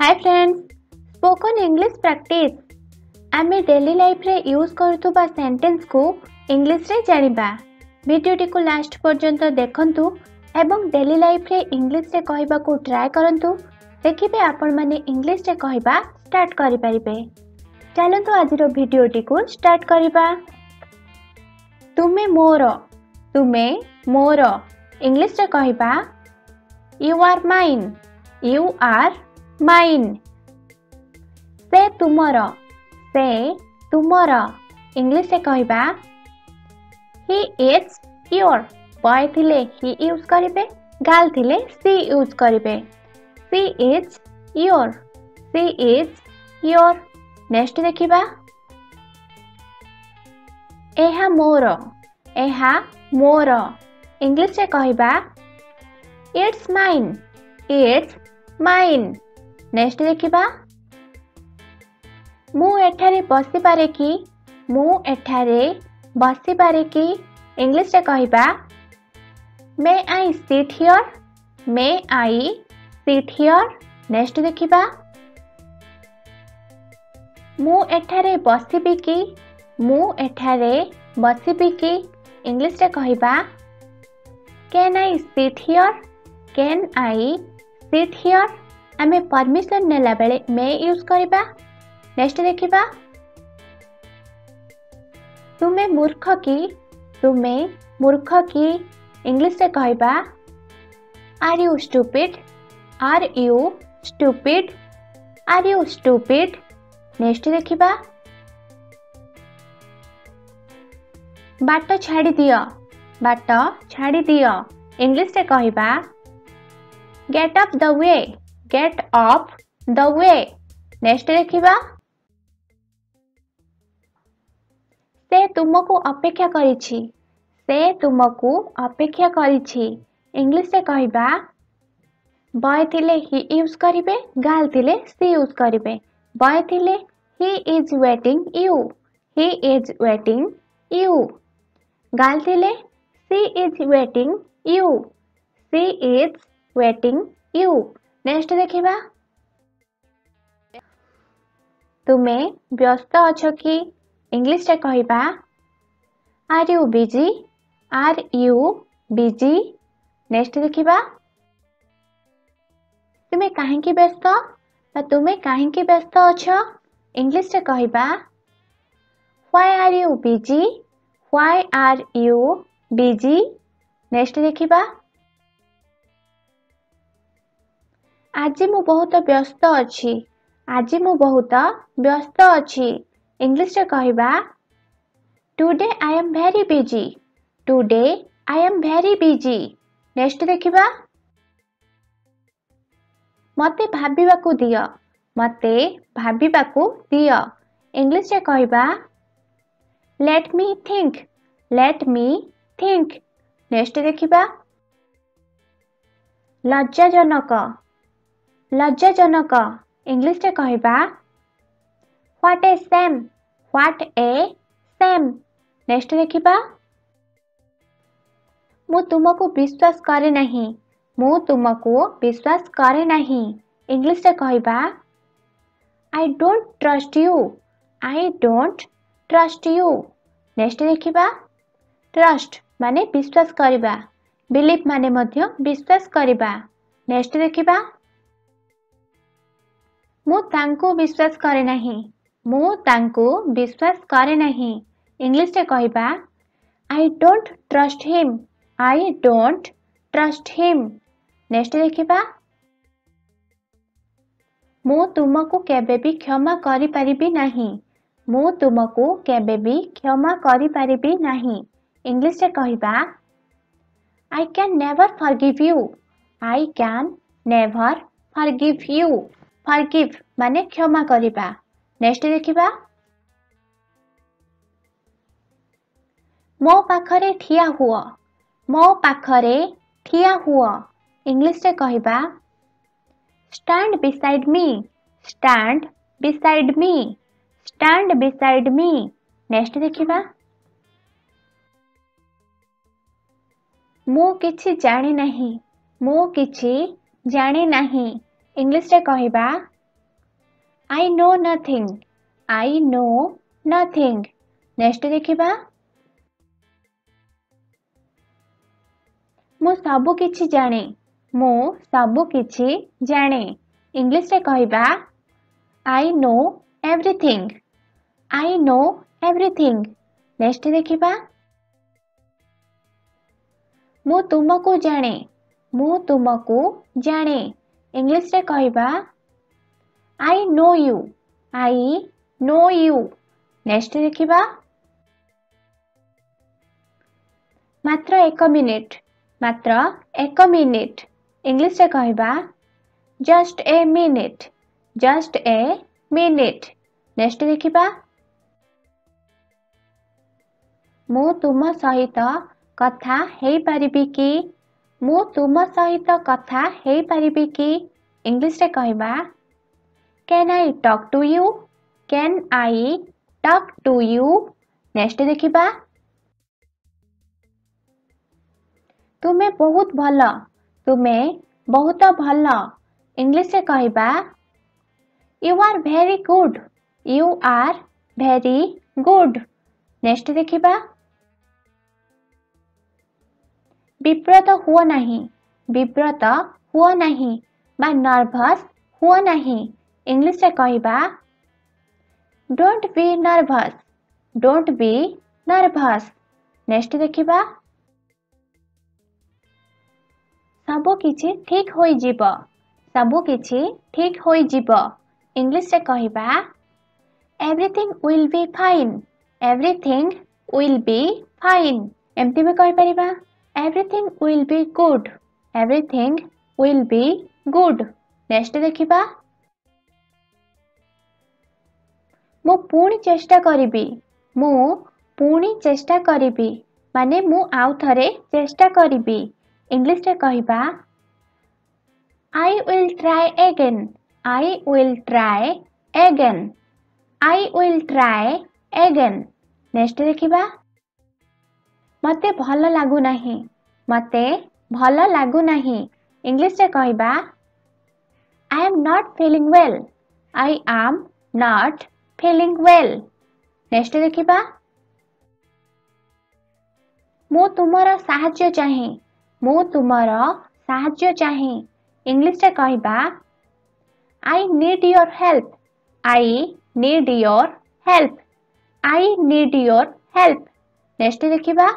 Hi friends, spoken English practice आमे daily life रे use करथुबा sentence को इंग्लिश रे जानिबा। वीडियोटी को लास्ट पर्यंत देखंतु एवं डेली लाइफ रे इंग्लिश रे कहबा को ट्राई करंतु। देखिबे आपण माने इंग्लिश रे कहबा स्टार्ट करि परिबे। चलंतु आजिरो वीडियोटी को स्टार्ट करिबा। तुमे मोर इंग्लिश रे कहबा you are mine, you are mine. से तुमर इंग्लिश से कहबा ही इज योर। बॉय थिले ही यूज करिवे, गर्ल थिले सी यूज करिवे। She is your, she is your. Next देखिबा एहा मोर इंग्लिश से कहबा it's mine, it's mine. Next देखिबा मु एठारे बसी पारे कि, मु एठारे बसी पारे कि इंग्लिश रे कहबा may I sit here, may I sit here. Next देखिबा मु एठारे बसिबी कि, मु एठारे बसिबी कि इंग्लिश रे कहबा can I sit here, can I sit here. आमे परमिशन नेला बेले मे यूज करिबा। नेक्स्ट देखिबा तुमे मूर्ख की इंग्लिश रे कहबा are you stupid, are you stupid, are you stupid. Next देखिबा बाट छाड़ी दियो इंग्लिश रे कहबा get off the way, get off the way. Next देखिबा से तुमको अपेक्षा करिछि, से तुमको अपेक्षा करिछि इंग्लिश से कहबा बॉय थिले ही यूज करिवे, गर्ल थिले सी यूज करिवे। बॉय थिले he is waiting you, he is waiting you. Girl थिले she is waiting you, she is waiting you. Next देखिबा तुमे व्यस्त अछो कि इंग्लिश रे कहबा are you busy, are you busy. Next देखिबा तुमे काहेकि व्यस्त बा तुमे काहेकि व्यस्त अछो इंग्लिश रे कहबा why are you busy, why are you busy. Next देखिबा आज मु बहुत व्यस्त अछि, आज मु बहुत व्यस्त अछि इंग्लिश रे कहबा today I am very busy, today I am very busy. Next देखिबा मते भाबिबाकू दियो, मते भाबिबाकू दियो इंग्लिश रे कहबा let me think, let me think. Next देखिबा लज्जाजनक, लज्जाजनक इंग्लिश रे कहबा what A same, what A same. Next देखिबा मु तुमको विश्वास करे नहीं, मु तुमको विश्वास करे नहीं इंग्लिश रे कहबा I don't trust you, I don't trust you. Next देखिबा ट्रस्ट माने विश्वास करिबा, बिलीव माने मध्य विश्वास करिबा। नेक्स्ट देखिबा मु तांको विश्वास करे नहीं, मु तांको विश्वास करे नहीं इंग्लिश रे कहबा I don't trust him, I don't trust him. Next देखिबा मु तुमको केबे भी क्षमा करि परिबी नहीं, मु तुमको केबे भी क्षमा करि परिबी नहीं इंग्लिश रे कहबा I can never forgive you, I can never forgive you. Forgive माने क्षमा करिबा। नेक्स्ट देखिबा मो पाखरे ठिया हुआ, मो पाखरे ठिया हुआ इंग्लिश रे कहबा stand beside me, stand beside me, stand beside me. Next देखिबा मु किछि जानि नहीं, मु किछि जानि नहीं इंग्लिश रे कहबा I know nothing. I know nothing. Next देखिबा ମୁଁ ସବୁ କିଛି ଜାଣେ ମୁଁ ସବୁ କିଛି ଜାଣେ ଇଂଲିଶ ରେ କହିବା I know everything. I know everything. Next ଦେଖିବା ମୁଁ ତୁମକୁ ଜାଣେ ମୁଁ ତୁମକୁ ଜାଣେ ଇଂଲିଶ ରେ କହିବା I know you. I know you. Next ଦେଖିବା ମାତ୍ର 1 ମିନିଟ ମାତ୍ର 1 ମିନିଟ ଇଂଲିଶ ରେ କହିବା just a minute. Just a minute. Next ଦେଖିବା ମୁଁ ତୁମ ସହିତ କଥା ହେଇପାରିବି କି ମୁଁ ତୁମ ସହିତ କଥା ହେଇପାରିବି କି ଇଂଲିଶ ରେ କହିବା Can I talk to you? Can I talk to you? Next ଦେଖିବା ତୁମେ ବହୁତ ଭଲ ତୁମେ ବହୁତ ଭଲ ଇଂଲିଶ ରେ କହିବା You are very good. You are very good. Next ଦେଖିବା ବିବ୍ରତ ହୁଅ ନାହିଁ ବିବ୍ରତ ହୁଅ ନାହିଁ ବା ନର୍ଭସ୍ ହୁଅ ନାହିଁ ଇଂଲିଶ ରେ କହିବା Don't be nervous. Don't be nervous. Next ଦେଖିବା ସବୁ କିଛି ଠିକ ହୋଇଯିବ ସବୁ କିଛି ଠିକ ହୋଇଯିବ ଇଂଲିଶ ରେ କହିବା Everything will be fine. Everything will be fine. ଏମିତି ବି କହିପାରିବା Everything will be good. Everything will be good. Next ଦେଖିବା ମୁଁ ପୁଣି ଚେଷ୍ଟା କରିବି ମୁଁ ପୁଣି ଚେଷ୍ଟା କରିବି ମାନେ ମୁଁ ଆଉ ଥରେ ଚେଷ୍ଟା କରିବି ଇଂଲିଶ ରେ କହିବା I will try again. I will try again. I will try again. Next ଦେଖିବା ମତେ ଭଲ ଲାଗୁନାହିଁ ମତେ ଭଲ ଲାଗୁନାହିଁ ଇଂଲିଶ ରେ କହିବା I am not feeling well. I am not feeling well. Next ଦେଖିବା ମୁଁ ତୁମର ସାହାଯ୍ୟ ଚାହେଁ ମୁଁ ତୁମର ସାହାଯ୍ୟ ଚାହେଁ ଇଂଲିଶ ରେ କହିବା I need your help. I need your help. I need your help. Next ଦେଖିବା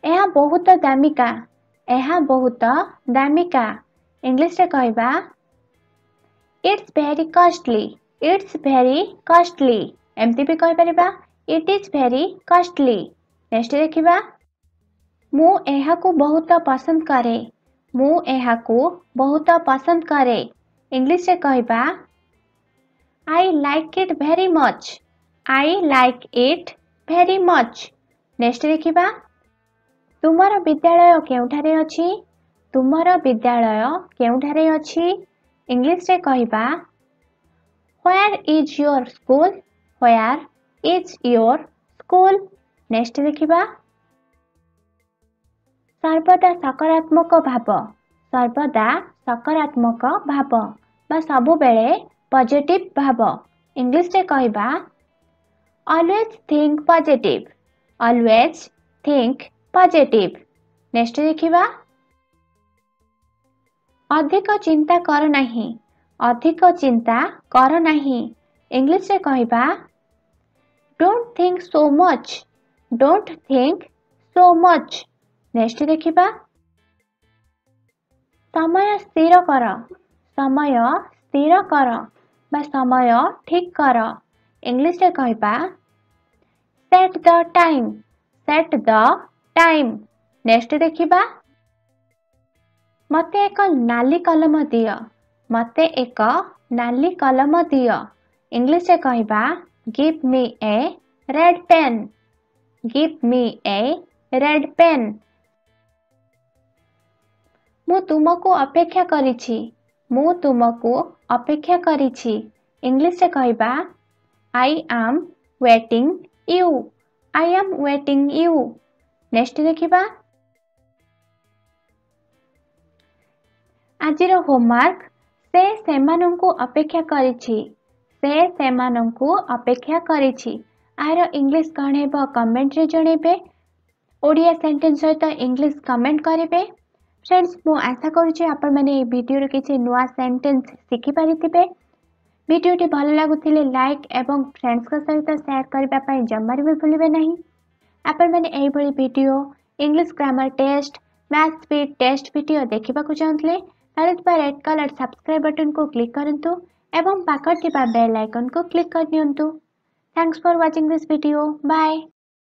ଏହା ବହୁତ ଦାମିକା ଏହା ବହୁତ ଦାମିକା ଇଂଲିଶ ରେ କହିବା It's very costly. It's very costly. ଏମିତି ବି କହିପାରିବା It is very costly. Next ଦେଖିବା ମୁଁ ଏହାକୁ ବହୁତ ପସନ୍ଦ କରେ ମୁଁ ଏହାକୁ ବହୁତ ପସନ୍ଦ କରେ ଇଂଲିଶ ରେ କହିବା I like it very much. I like it very much. Next ଦେଖିବା ତୁମର ବିଦ୍ୟାଳୟ କେଉଁଠାରେ ଅଛି ତୁମର ବିଦ୍ୟାଳୟ କେଉଁଠାରେ ଅଛି ଇଂଲିଶ ରେ କହିବା Where is your school? Where is your school? Next ଦେଖିବା ସର୍ବଦା ସକାରାତ୍ମକ ଭାବ ସର୍ବଦା ସକାରାତ୍ମକ ଭାବ ବା ସବୁବେଳେ ପଜିଟିଭ ଭାବ ଇଂଲିଶ ରେ କହିବା Always think positive. Always think positive. Next ଦେଖିବା ଅଧିକ ଚିନ୍ତା କର ନାହିଁ ଅଧିକ ଚିନ୍ତା କର ନାହିଁ ଇଂଲିଶ ରେ କହିବା Don't think so much. Don't think so much. Next ଦେଖିବା ସମୟ ସ୍ଥିର କର ସମୟ ସ୍ଥିର କର ବା ସମୟ ଠିକ କର ଇଂଲିଶ ରେ କହିବା Set the time. Set the time. Next ଦେଖିବା ମତେ ଏକ ନାଲି କଲମ ଦିଅ ମତେ ଏକ ନାଲି କଲମ ଦିଅ ଇଂଲିଶ ରେ କହିବା Give me a red pen. Give me a red pen. ମୁଁ ତୁମକୁ ଅପେକ୍ଷା କରିଛି ମୁଁ ତୁମକୁ ଅପେକ୍ଷା କରିଛି ଇଂଲିଶ ରେ କହିବା I am waiting you. I am waiting you. Next ଦେଖିବା ଆଜିର ହୋମୱାର୍କ से सेमानंकु अपेक्षा करिछि से सेमानंकु अपेक्षा करिछि आर इंग्लिश कौन हेबो कमेंट रे जणेबे ओडिया सेंटेंस सहित इंग्लिश कमेंट करेंगे। फ्रेंड्स मु आशा करुच्ची आपण मैंने ये वीडियो किसी नुआ सेंटेंस शिखि पारिथिबे। वीडियोटी भल लगुथिले लाइक एवं फ्रेंड्स का सहित शेयर करबा पई जमार भी भूलिबे नहीं। आपण मैंने एही भली video English grammar test math speed test video देखिबा को चाहतले ताले रेड कलर सब्सक्राइब बटन को क्लिक करंतु एवं पाखर थिबा बेल आइकन को क्लिक कर दियंतु। Thanks for watching this video. Bye.